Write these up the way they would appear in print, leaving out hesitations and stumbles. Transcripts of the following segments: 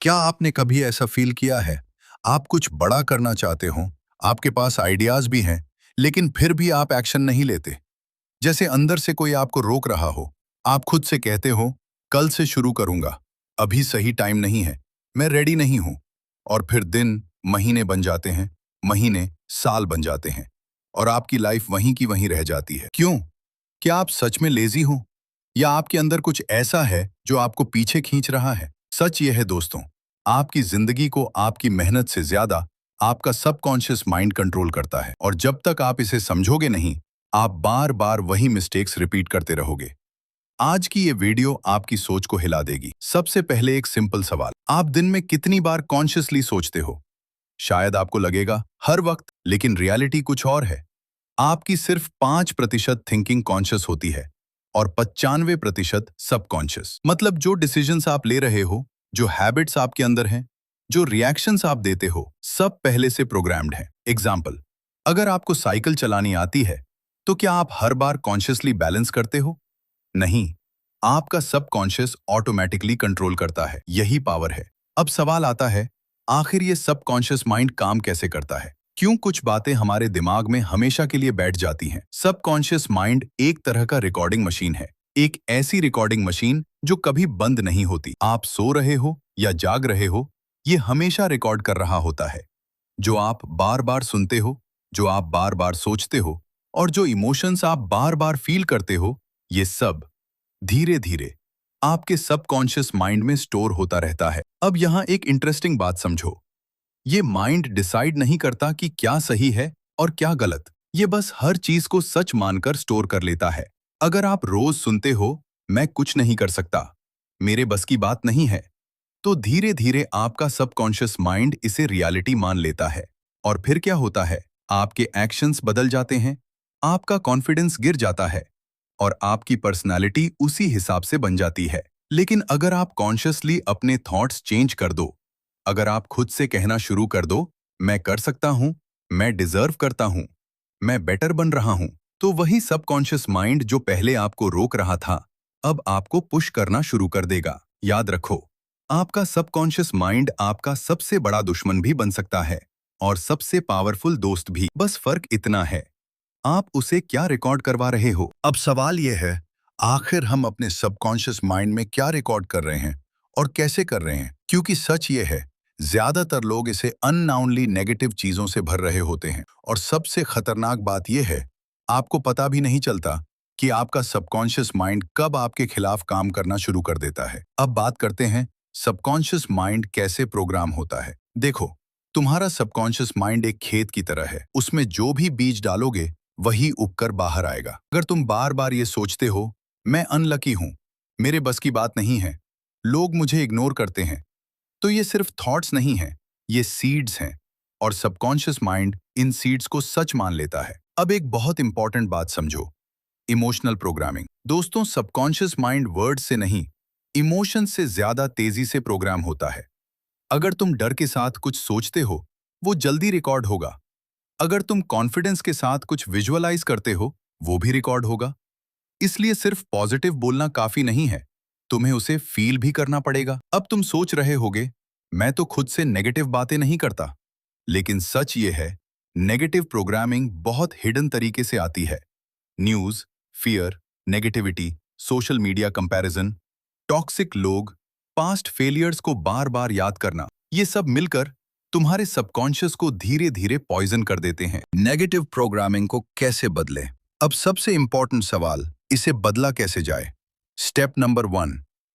क्या आपने कभी ऐसा फील किया है? आप कुछ बड़ा करना चाहते हो, आपके पास आइडियाज भी हैं, लेकिन फिर भी आप एक्शन नहीं लेते। जैसे अंदर से कोई आपको रोक रहा हो। आप खुद से कहते हो, कल से शुरू करूंगा, अभी सही टाइम नहीं है, मैं रेडी नहीं हूं। और फिर दिन, महीने बन जाते हैं, महीने, साल बन जाते हैं, और आपकी लाइफ वहीं की वहीं रह जाती है। क्यों? क्या आप सच में लेजी हो? या आपके अंदर कुछ ऐसा है जो आपको पीछे खींच रहा है? सच ये है दोस्तों, आपकी जिंदगी को आपकी मेहनत से ज्यादा आपका सबकॉन्शियस माइंड कंट्रोल करता है, और जब तक आप इसे समझोगे नहीं, आप बार बार वही मिस्टेक्स रिपीट करते रहोगे। आज की ये वीडियो आपकी सोच को हिला देगी। सबसे पहले एक सिंपल सवाल, आप दिन में कितनी बार कॉन्शियसली सोचते हो? शायद आपको लगेगा हर वक्त, लेकिन रियलिटी कुछ और है। आपकी सिर्फ 5% थिंकिंग कॉन्शियस होती है और 95% सबकॉन्शियस। मतलब जो डिसीजंस आप ले रहे हो, जो हैबिट्स आपके अंदर हैं, जो रिएक्शंस आप देते हो, सब पहले से प्रोग्राम्ड हैं। एग्जाम्पल, अगर आपको साइकिल चलानी आती है, तो क्या आप हर बार कॉन्शियसली बैलेंस करते हो? नहीं, आपका सबकॉन्शियस ऑटोमेटिकली कंट्रोल करता है। यही पावर है। अब सवाल आता है, आखिर ये सबकॉन्शियस माइंड काम कैसे करता है? क्यों कुछ बातें हमारे दिमाग में हमेशा के लिए बैठ जाती हैं? सबकॉन्शियस माइंड एक तरह का रिकॉर्डिंग मशीन है। एक ऐसी रिकॉर्डिंग मशीन जो कभी बंद नहीं होती। आप सो रहे हो या जाग रहे हो, ये हमेशा रिकॉर्ड कर रहा होता है। जो आप बार बार सुनते हो, जो आप बार बार सोचते हो, और जो इमोशंस आप बार बार फील करते हो, ये सब धीरे धीरे आपके सबकॉन्शियस माइंड में स्टोर होता रहता है। अब यहाँ एक इंटरेस्टिंग बात समझो, ये माइंड डिसाइड नहीं करता कि क्या सही है और क्या गलत। ये बस हर चीज को सच मानकर स्टोर कर लेता है। अगर आप रोज सुनते हो, मैं कुछ नहीं कर सकता, मेरे बस की बात नहीं है, तो धीरे धीरे आपका सबकॉन्शियस माइंड इसे रियलिटी मान लेता है। और फिर क्या होता है? आपके एक्शंस बदल जाते हैं, आपका कॉन्फिडेंस गिर जाता है, और आपकी पर्सनालिटी उसी हिसाब से बन जाती है। लेकिन अगर आप कॉन्शियसली अपने थॉट्स चेंज कर दो, अगर आप खुद से कहना शुरू कर दो, मैं कर सकता हूं, मैं डिजर्व करता हूं, मैं बेटर बन रहा हूं, तो वही सबकॉन्शियस माइंड जो पहले आपको रोक रहा था, अब आपको पुश करना शुरू कर देगा। याद रखो, आपका सबकॉन्शियस माइंड आपका सबसे बड़ा दुश्मन भी बन सकता है, और सबसे पावरफुल दोस्त भी। बस फर्क इतना है, आप उसे क्या रिकॉर्ड करवा रहे हो। अब सवाल यह है, आखिर हम अपने सबकॉन्शियस माइंड में क्या रिकॉर्ड कर रहे हैं और कैसे कर रहे हैं? क्योंकि सच ये है, ज्यादातर लोग इसे अननाउनली नेगेटिव चीजों से भर रहे होते हैं, और सबसे खतरनाक बात यह है, आपको पता भी नहीं चलता कि आपका सबकॉन्शियस माइंड कब आपके खिलाफ काम करना शुरू कर देता है। अब बात करते हैं, सबकॉन्शियस माइंड कैसे प्रोग्राम होता है। देखो, तुम्हारा सबकॉन्शियस माइंड एक खेत की तरह है। उसमें जो भी बीज डालोगे, वही उगकर बाहर आएगा। अगर तुम बार बार ये सोचते हो, मैं अनलकी हूं, मेरे बस की बात नहीं है, लोग मुझे इग्नोर करते हैं, तो ये सिर्फ थॉट्स नहीं हैं, ये सीड्स हैं, और सबकॉन्शियस माइंड इन सीड्स को सच मान लेता है। अब एक बहुत इंपॉर्टेंट बात समझो, इमोशनल प्रोग्रामिंग। दोस्तों, सबकॉन्शियस माइंड वर्ड से नहीं, इमोशन से ज्यादा तेजी से प्रोग्राम होता है। अगर तुम डर के साथ कुछ सोचते हो, वो जल्दी रिकॉर्ड होगा। अगर तुम कॉन्फिडेंस के साथ कुछ विजुअलाइज करते हो, वो भी रिकॉर्ड होगा। इसलिए सिर्फ पॉजिटिव बोलना काफी नहीं है, तुम्हें उसे फील भी करना पड़ेगा। अब तुम सोच रहे होगे, मैं तो खुद से नेगेटिव बातें नहीं करता, लेकिन सच ये है, नेगेटिव प्रोग्रामिंग बहुत हिडन तरीके से आती है। News, fear, negativity, social media comparison, toxic लोग, पास्ट फेलियर्स को बार बार याद करना, ये सब मिलकर तुम्हारे सबकॉन्शियस को धीरे धीरे पॉइजन कर देते हैं। नेगेटिव प्रोग्रामिंग को कैसे बदले? अब सबसे इंपॉर्टेंट सवाल, इसे बदला कैसे जाए? स्टेप नंबर 1,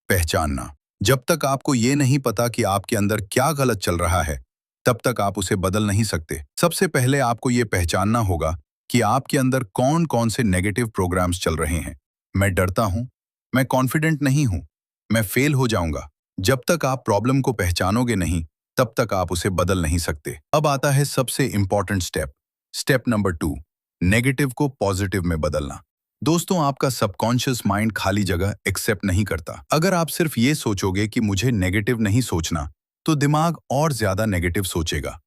पहचानना। जब तक आपको ये नहीं पता कि आपके अंदर क्या गलत चल रहा है, तब तक आप उसे बदल नहीं सकते। सबसे पहले आपको ये पहचानना होगा कि आपके अंदर कौन कौन से नेगेटिव प्रोग्राम्स चल रहे हैं। मैं डरता हूं, मैं कॉन्फिडेंट नहीं हूं, मैं फेल हो जाऊंगा। जब तक आप प्रॉब्लम को पहचानोगे नहीं, तब तक आप उसे बदल नहीं सकते। अब आता है सबसे important step, step number 2, negative को पॉजिटिव में बदलना। दोस्तों, आपका सबकॉन्शियस माइंड खाली जगह एक्सेप्ट नहीं करता। अगर आप सिर्फ ये सोचोगे कि मुझे नेगेटिव नहीं सोचना, तो दिमाग और ज्यादा नेगेटिव सोचेगा।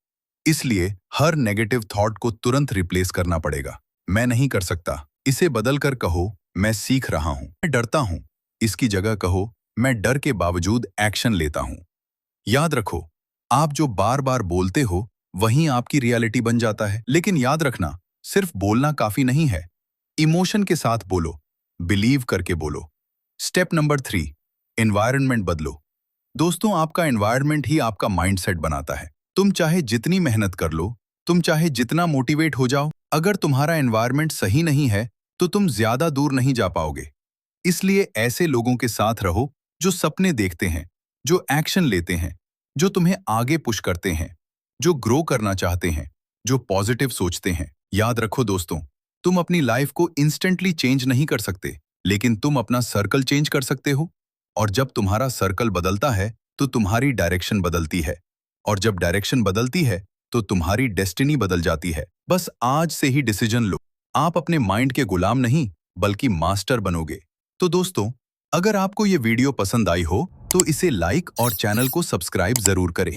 इसलिए हर नेगेटिव थॉट को तुरंत रिप्लेस करना पड़ेगा। मैं नहीं कर सकता, इसे बदलकर कहो, मैं सीख रहा हूं। मैं डरता हूं, इसकी जगह कहो, मैं डर के बावजूद एक्शन लेता हूं। याद रखो, आप जो बार बार बोलते हो वहीं आपकी रियलिटी बन जाता है। लेकिन याद रखना, सिर्फ बोलना काफी नहीं है। इमोशन के साथ बोलो, बिलीव करके बोलो। स्टेप नंबर 3, एनवायरनमेंट बदलो। दोस्तों, आपका एनवायरनमेंट ही आपका माइंडसेट बनाता है। तुम चाहे जितनी मेहनत कर लो, तुम चाहे जितना मोटिवेट हो जाओ, अगर तुम्हारा एनवायरनमेंट सही नहीं है तो तुम ज्यादा दूर नहीं जा पाओगे। इसलिए ऐसे लोगों के साथ रहो जो सपने देखते हैं, जो एक्शन लेते हैं, जो तुम्हें आगे पुश करते हैं, जो ग्रो करना चाहते हैं, जो पॉजिटिव सोचते हैं। याद रखो दोस्तों, तुम अपनी लाइफ को इंस्टेंटली चेंज नहीं कर सकते, लेकिन तुम अपना सर्कल चेंज कर सकते हो। और जब तुम्हारा सर्कल बदलता है तो तुम्हारी डायरेक्शन बदलती है, और जब डायरेक्शन बदलती है तो तुम्हारी डेस्टिनी बदल जाती है। बस आज से ही डिसीजन लो। आप अपने माइंड के गुलाम नहीं, बल्कि मास्टर बनोगे। तो दोस्तों, अगर आपको ये वीडियो पसंद आई हो तो इसे लाइक और चैनल को सब्सक्राइब जरूर करें।